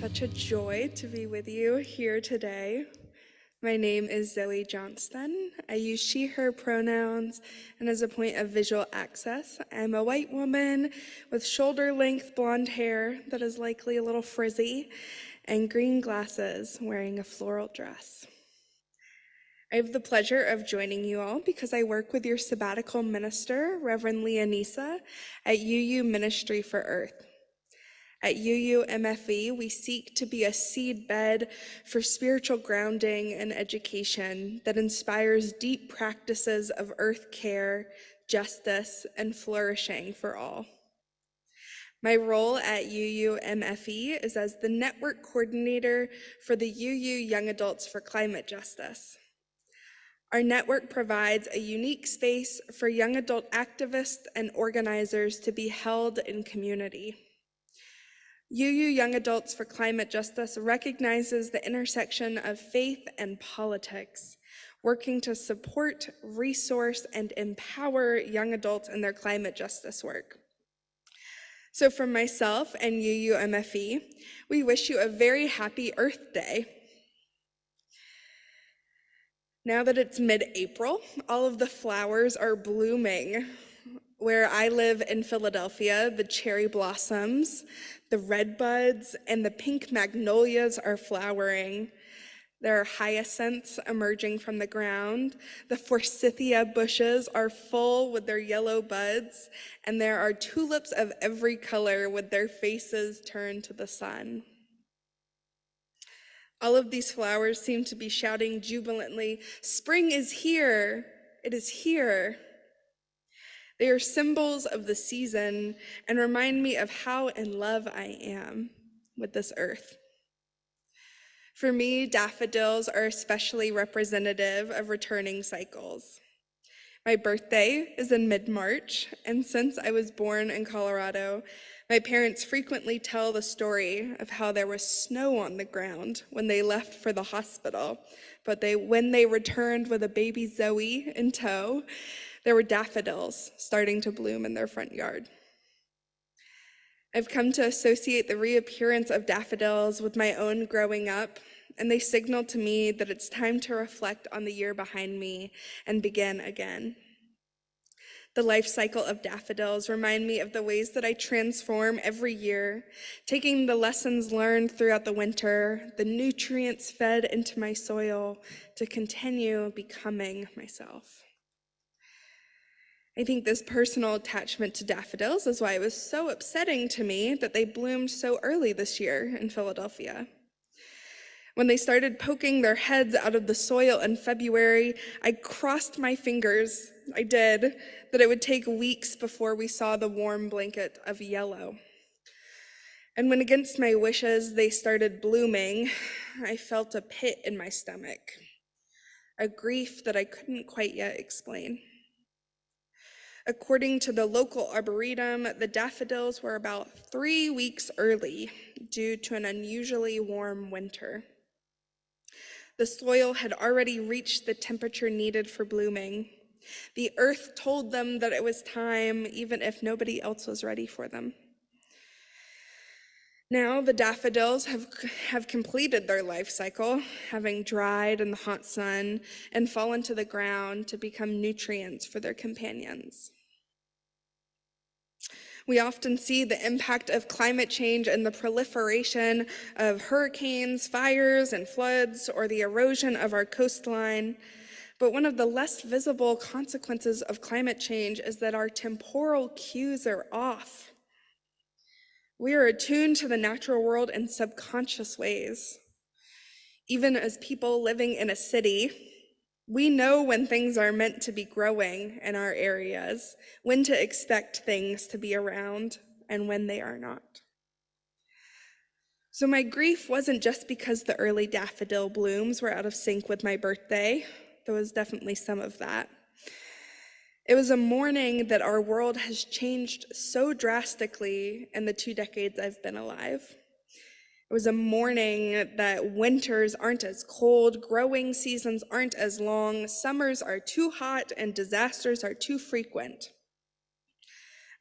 such a joy to be with you here today. My name is Zoë Johnston. I use she, her pronouns, and as a point of visual access, I'm a white woman with shoulder-length blonde hair that is likely a little frizzy and green glasses wearing a floral dress. I have the pleasure of joining you all because I work with your sabbatical minister, Reverend Leonisa, at UU Ministry for Earth. At UUMFE, we seek to be a seedbed for spiritual grounding and education that inspires deep practices of earth care, justice, and flourishing for all. My role at UUMFE is as the network coordinator for the UU Young Adults for Climate Justice. Our network provides a unique space for young adult activists and organizers to be held in community. UU Young Adults for Climate Justice recognizes the intersection of faith and politics, working to support, resource, and empower young adults in their climate justice work. So from myself and UUMFE, we wish you a very happy Earth Day. Now that it's mid-April, all of the flowers are blooming. Where I live in Philadelphia, the cherry blossoms, the red buds, and the pink magnolias are flowering. There are hyacinths emerging from the ground. The forsythia bushes are full with their yellow buds, and there are tulips of every color with their faces turned to the sun. All of these flowers seem to be shouting jubilantly, "Spring is here! It is here!" They are symbols of the season and remind me of how in love I am with this earth. For me, daffodils are especially representative of returning cycles. My birthday is in mid-March, and since I was born in Colorado, my parents frequently tell the story of how there was snow on the ground when they left for the hospital, but when they returned with a baby Zoe in tow, there were daffodils starting to bloom in their front yard. I've come to associate the reappearance of daffodils with my own growing up, and they signal to me that it's time to reflect on the year behind me and begin again. The life cycle of daffodils remind me of the ways that I transform every year, taking the lessons learned throughout the winter, the nutrients fed into my soil, to continue becoming myself. I think this personal attachment to daffodils is why it was so upsetting to me that they bloomed so early this year in Philadelphia. When they started poking their heads out of the soil in February, I crossed my fingers, I did, that it would take weeks before we saw the warm blanket of yellow. And when against my wishes they started blooming, I felt a pit in my stomach, a grief that I couldn't quite yet explain. According to the local arboretum, the daffodils were about 3 weeks early due to an unusually warm winter. The soil had already reached the temperature needed for blooming. The earth told them that it was time, even if nobody else was ready for them. Now the daffodils have completed their life cycle, having dried in the hot sun and fallen to the ground to become nutrients for their companions. We often see the impact of climate change in the proliferation of hurricanes, fires, and floods, or the erosion of our coastline. But one of the less visible consequences of climate change is that our temporal cues are off. We are attuned to the natural world in subconscious ways. Even as people living in a city, we know when things are meant to be growing in our areas, when to expect things to be around, and when they are not. So my grief wasn't just because the early daffodil blooms were out of sync with my birthday. There was definitely some of that. It was a mourning that our world has changed so drastically in the 2 decades I've been alive. It was a mourning that winters aren't as cold, growing seasons aren't as long, summers are too hot, and disasters are too frequent.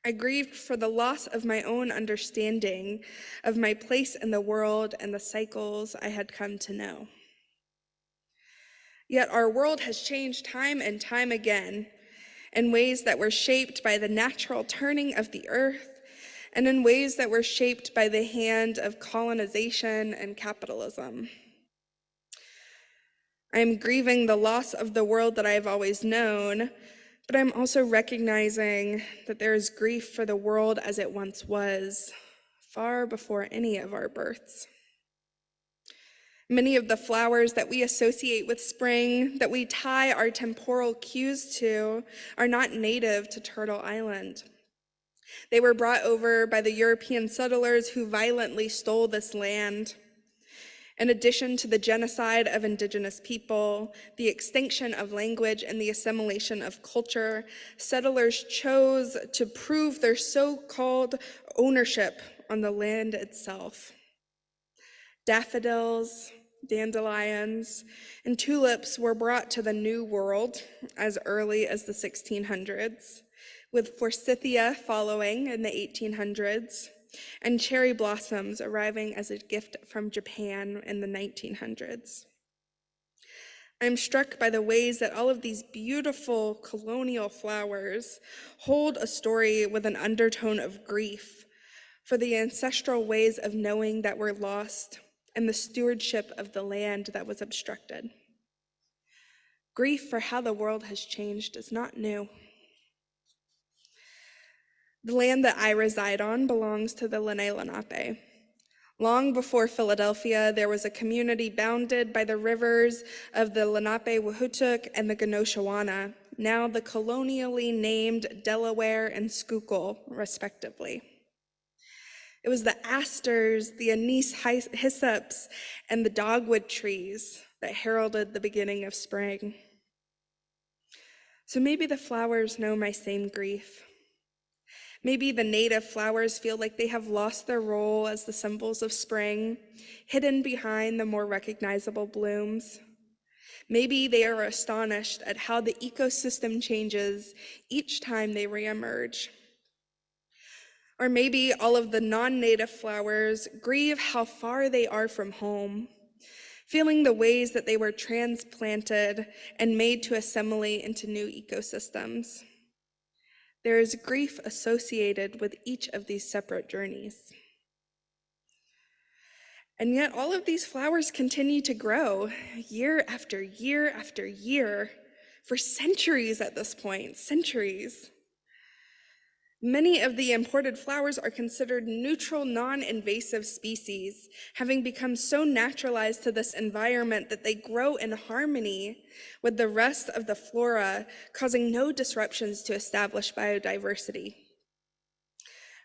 I grieved for the loss of my own understanding of my place in the world and the cycles I had come to know. Yet our world has changed time and time again in ways that were shaped by the natural turning of the earth and in ways that were shaped by the hand of colonization and capitalism. I am grieving the loss of the world that I have always known, but I'm also recognizing that there is grief for the world as it once was, far before any of our births. Many of the flowers that we associate with spring, that we tie our temporal cues to, are not native to Turtle Island. They were brought over by the European settlers who violently stole this land. In addition to the genocide of indigenous people, the extinction of language, and the assimilation of culture, settlers chose to prove their so-called ownership on the land itself. Daffodils, dandelions, and tulips were brought to the New World as early as the 1600s, with forsythia following in the 1800s, and cherry blossoms arriving as a gift from Japan in the 1900s. I'm struck by the ways that all of these beautiful colonial flowers hold a story with an undertone of grief for the ancestral ways of knowing that were lost and the stewardship of the land that was obstructed. Grief for how the world has changed is not new. The land that I reside on belongs to the Lenape. Long before Philadelphia, there was a community bounded by the rivers of the Lenape-Wahutuk and the Ganoshawana, now the colonially named Delaware and Schuylkill, respectively. It was the asters, the anise hyssops, and the dogwood trees that heralded the beginning of spring. So maybe the flowers know my same grief. Maybe the native flowers feel like they have lost their role as the symbols of spring, hidden behind the more recognizable blooms. Maybe they are astonished at how the ecosystem changes each time they reemerge. Or maybe all of the non-native flowers grieve how far they are from home, feeling the ways that they were transplanted and made to assimilate into new ecosystems. There is grief associated with each of these separate journeys. And yet all of these flowers continue to grow year after year after year for centuries at this point, centuries. Many of the imported flowers are considered neutral, non-invasive species, having become so naturalized to this environment that they grow in harmony with the rest of the flora, causing no disruptions to established biodiversity.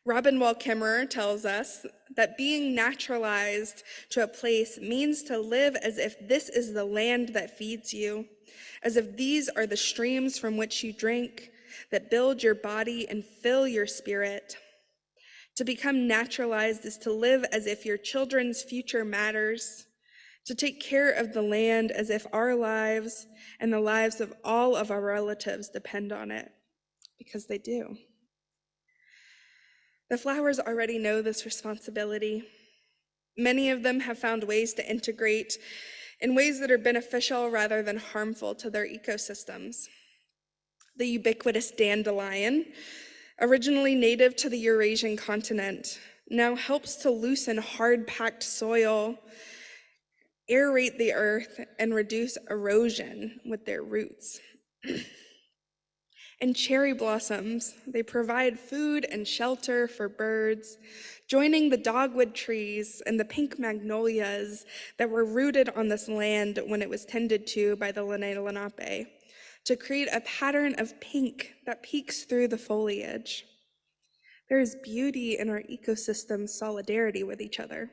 Robin Wall Kimmerer tells us that being naturalized to a place means to live as if this is the land that feeds you, as if these are the streams from which you drink, that build your body and fill your spirit. To become naturalized is to live as if your children's future matters, to take care of the land as if our lives and the lives of all of our relatives depend on it, because they do. The flowers already know this responsibility. Many of them have found ways to integrate in ways that are beneficial rather than harmful to their ecosystems. The ubiquitous dandelion, originally native to the Eurasian continent, now helps to loosen hard-packed soil, aerate the earth, and reduce erosion with their roots. And cherry blossoms, they provide food and shelter for birds, joining the dogwood trees and the pink magnolias that were rooted on this land when it was tended to by the Lenape, to create a pattern of pink that peeks through the foliage. There is beauty in our ecosystem's solidarity with each other.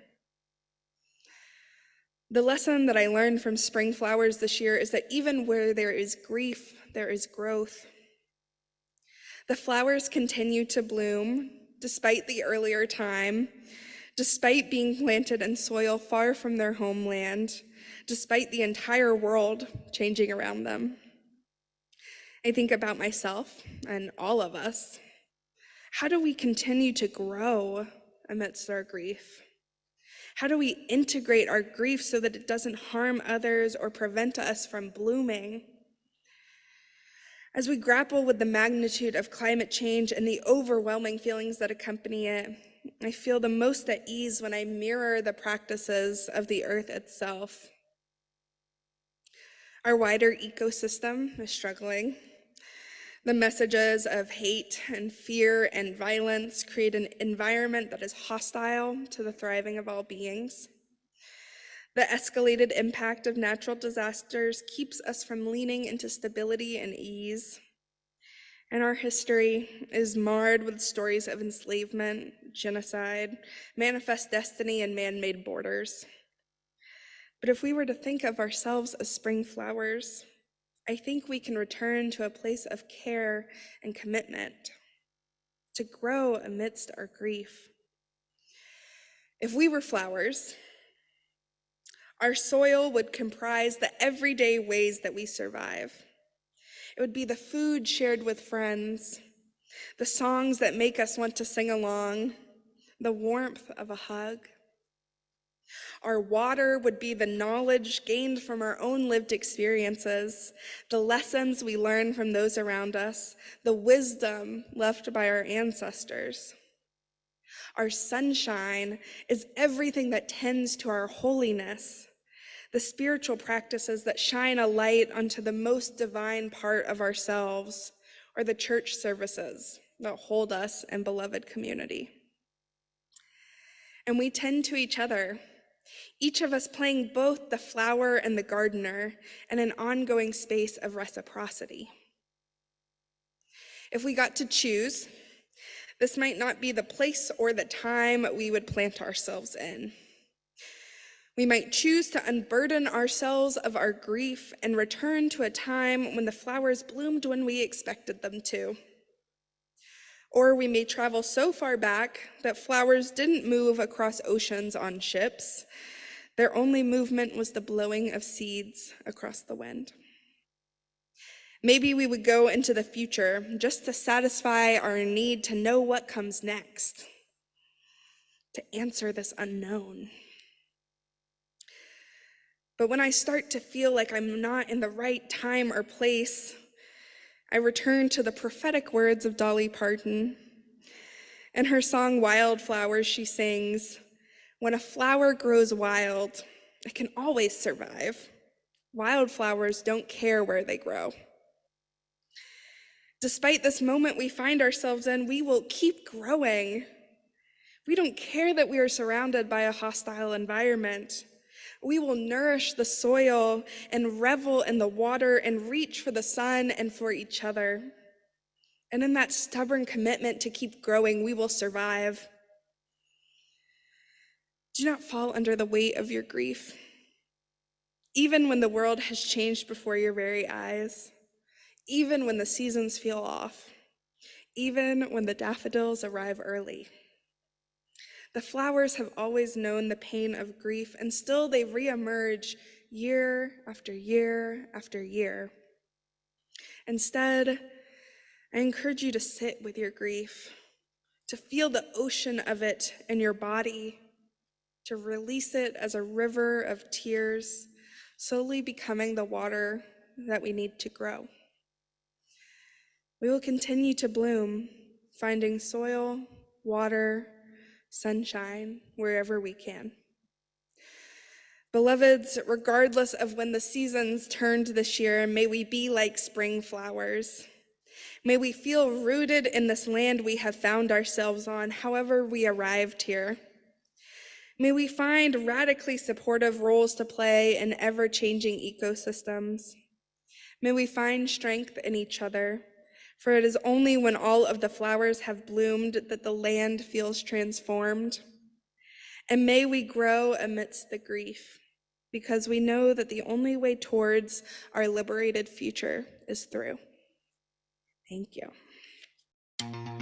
The lesson that I learned from spring flowers this year is that even where there is grief, there is growth. The flowers continue to bloom despite the earlier time, despite being planted in soil far from their homeland, despite the entire world changing around them. I think about myself and all of us. How do we continue to grow amidst our grief? How do we integrate our grief so that it doesn't harm others or prevent us from blooming? As we grapple with the magnitude of climate change and the overwhelming feelings that accompany it, I feel the most at ease when I mirror the practices of the earth itself. Our wider ecosystem is struggling. The messages of hate and fear and violence create an environment that is hostile to the thriving of all beings. The escalated impact of natural disasters keeps us from leaning into stability and ease. And our history is marred with stories of enslavement, genocide, manifest destiny, and man-made borders. But if we were to think of ourselves as spring flowers, I think we can return to a place of care and commitment to grow amidst our grief. If we were flowers, our soil would comprise the everyday ways that we survive. It would be the food shared with friends, the songs that make us want to sing along, the warmth of a hug. Our water would be the knowledge gained from our own lived experiences, the lessons we learn from those around us, the wisdom left by our ancestors. Our sunshine is everything that tends to our holiness, the spiritual practices that shine a light onto the most divine part of ourselves, or the church services that hold us in beloved community. And we tend to each other, each of us playing both the flower and the gardener in an ongoing space of reciprocity. If we got to choose, this might not be the place or the time we would plant ourselves in. We might choose to unburden ourselves of our grief and return to a time when the flowers bloomed when we expected them to. Or we may travel so far back that flowers didn't move across oceans on ships. Their only movement was the blowing of seeds across the wind. Maybe we would go into the future just to satisfy our need to know what comes next, to answer this unknown. But when I start to feel like I'm not in the right time or place, I return to the prophetic words of Dolly Parton. In her song Wildflowers, she sings, "When a flower grows wild, it can always survive. Wildflowers don't care where they grow." Despite this moment we find ourselves in, we will keep growing. We don't care that we are surrounded by a hostile environment. We will nourish the soil and revel in the water and reach for the sun and for each other. And in that stubborn commitment to keep growing, we will survive. Do not fall under the weight of your grief. Even when the world has changed before your very eyes, even when the seasons feel off, even when the daffodils arrive early. The flowers have always known the pain of grief, and still they reemerge year after year after year. Instead, I encourage you to sit with your grief, to feel the ocean of it in your body, to release it as a river of tears, slowly becoming the water that we need to grow. We will continue to bloom, finding soil, water, sunshine wherever we can. Beloveds, regardless of when the seasons turned this year, may we be like spring flowers. May we feel rooted in this land we have found ourselves on, however we arrived here. May we find radically supportive roles to play in ever-changing ecosystems. May we find strength in each other, for it is only when all of the flowers have bloomed that the land feels transformed. And may we grow amidst the grief, because we know that the only way towards our liberated future is through. Thank you.